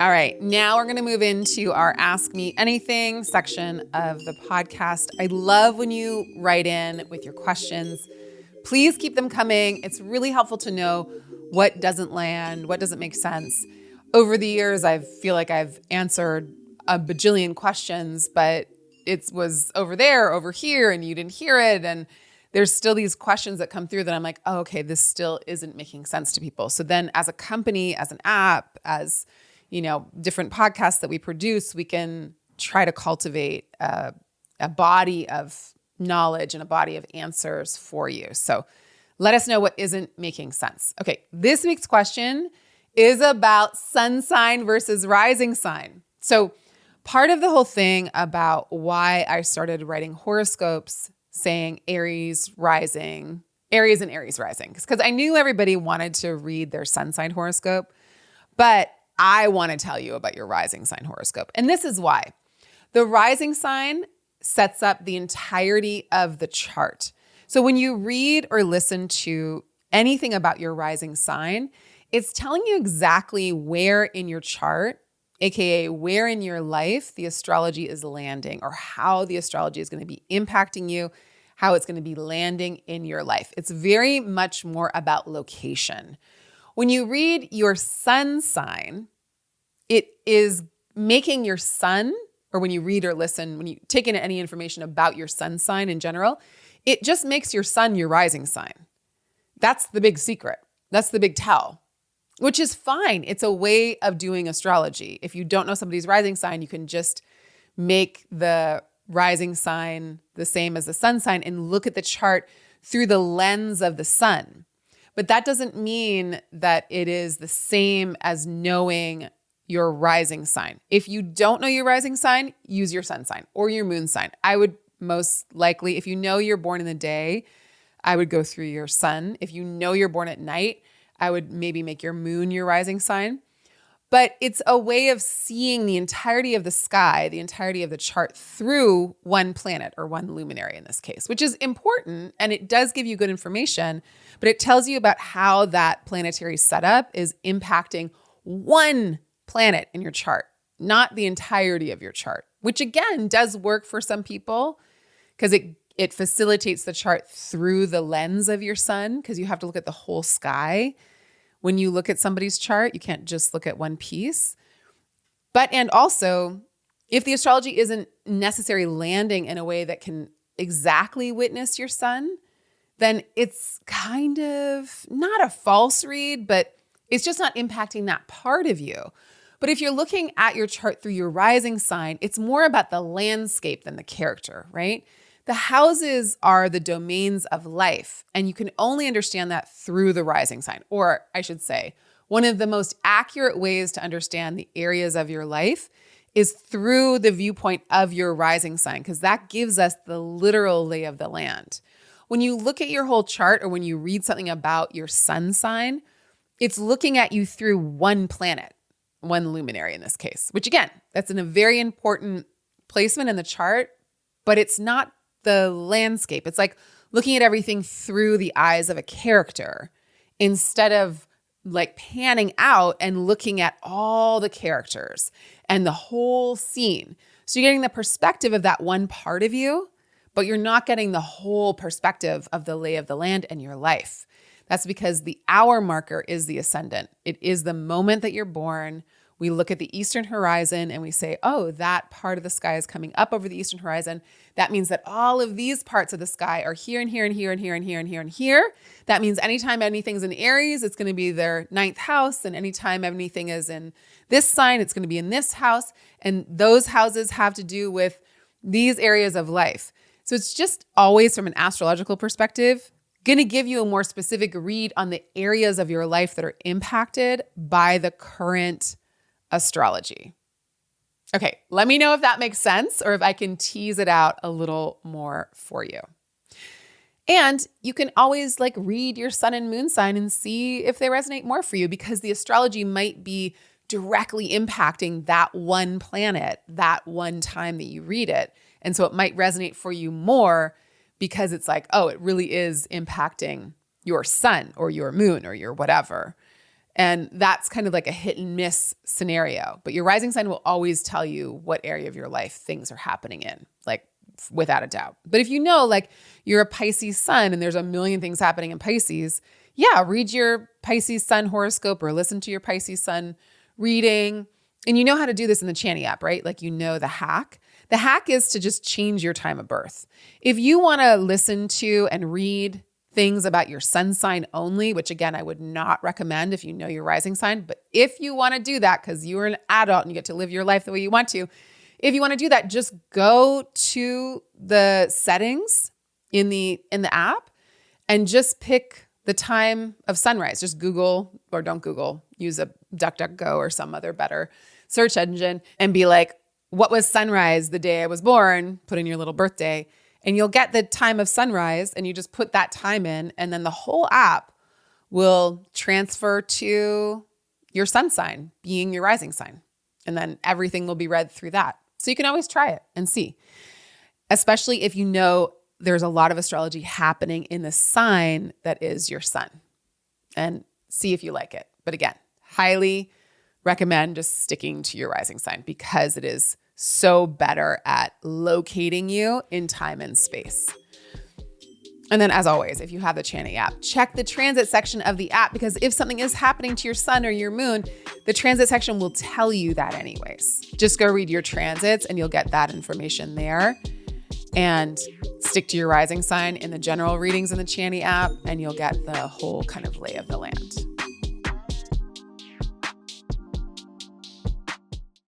All right, now we're going to move into our Ask Me Anything section of the podcast. I love when you write in with your questions. Please keep them coming. It's really helpful to know what doesn't land, what doesn't make sense. Over the years, I feel like I've answered a bajillion questions, but it was over there, over here, and you didn't hear it. And there's still these questions that come through that I'm like, oh, okay, this still isn't making sense to people. So then as a company, as an app, as different podcasts that we produce, we can try to cultivate a body of knowledge and a body of answers for you. So let us know what isn't making sense. Okay, this week's question is about sun sign versus rising sign. So part of the whole thing about why I started writing horoscopes saying Aries and Aries rising, because I knew everybody wanted to read their sun sign horoscope, but I want to tell you about your rising sign horoscope. And this is why. The rising sign sets up the entirety of the chart. So when you read or listen to anything about your rising sign, it's telling you exactly where in your chart, aka where in your life the astrology is landing, or how the astrology is going to be impacting you, how it's going to be landing in your life. It's very much more about location. When you read your sun sign, it is making your sun, or when you read or listen, when you take in any information about your sun sign in general, it just makes your sun your rising sign. That's the big secret. That's the big tell, which is fine. It's a way of doing astrology. If you don't know somebody's rising sign, you can just make the rising sign the same as the sun sign and look at the chart through the lens of the sun. But that doesn't mean that it is the same as knowing your rising sign. If you don't know your rising sign, use your sun sign or your moon sign. I would most likely, if you know you're born in the day, I would go through your sun. If you know you're born at night, I would maybe make your moon your rising sign. But it's a way of seeing the entirety of the sky, the entirety of the chart through one planet or one luminary in this case, which is important. And it does give you good information, but it tells you about how that planetary setup is impacting one planet in your chart, not the entirety of your chart, which again does work for some people because it facilitates the chart through the lens of your sun, because you have to look at the whole sky. When you look at somebody's chart, you can't just look at one piece. And also, if the astrology isn't necessarily landing in a way that can exactly witness your sun, then it's kind of not a false read, but it's just not impacting that part of you. But if you're looking at your chart through your rising sign, it's more about the landscape than the character, right? The houses are the domains of life, and you can only understand that through the rising sign. Or I should say, one of the most accurate ways to understand the areas of your life is through the viewpoint of your rising sign, because that gives us the literal lay of the land. When you look at your whole chart, or when you read something about your sun sign, it's looking at you through one planet, one luminary in this case, which again, that's in a very important placement in the chart, but it's not the landscape. It's like looking at everything through the eyes of a character instead of like panning out and looking at all the characters and the whole scene. So you're getting the perspective of that one part of you, but you're not getting the whole perspective of the lay of the land and your life. That's because the hour marker is the ascendant. It is the moment that you're born. We look at the eastern horizon and we say, oh, that part of the sky is coming up over the eastern horizon. That means that all of these parts of the sky are here and here and here and here and here and here and here. That means anytime anything's in Aries, it's going to be their 9th house. And anytime anything is in this sign, it's going to be in this house. And those houses have to do with these areas of life. So it's just always from an astrological perspective, going to give you a more specific read on the areas of your life that are impacted by the current astrology. Okay, let me know if that makes sense or if I can tease it out a little more for you. And you can always read your sun and moon sign and see if they resonate more for you, because the astrology might be directly impacting that one planet, that one time that you read it. And so it might resonate for you more because it's like, oh, it really is impacting your sun or your moon or your whatever. And that's kind of like a hit and miss scenario. But your rising sign will always tell you what area of your life things are happening in, like without a doubt. But if you know, like you're a Pisces sun and there's a million things happening in Pisces, yeah, read your Pisces sun horoscope or listen to your Pisces sun reading. And you know how to do this in the Chani app, right? Like you know the hack. The hack is to just change your time of birth. If you want to listen to and read things about your sun sign only, which again, I would not recommend if you know your rising sign, but if you want to do that, because you're an adult and you get to live your life the way you want to, if you want to do that, just go to the settings in the app and just pick the time of sunrise. Just Google, or don't Google, use a DuckDuckGo or some other better search engine and be like, what was sunrise the day I was born? Put in your little birthday. And you'll get the time of sunrise and you just put that time in, and then the whole app will transfer to your sun sign being your rising sign. And then everything will be read through that. So you can always try it and see, especially if you know there's a lot of astrology happening in the sign that is your sun, and see if you like it. But again, highly recommend just sticking to your rising sign because it is so better at locating you in time and space. And then as always, if you have the Chani app, check the transit section of the app, because if something is happening to your sun or your moon, the transit section will tell you that anyways. Just go read your transits and you'll get that information there, and stick to your rising sign in the general readings in the Chani app and you'll get the whole kind of lay of the land.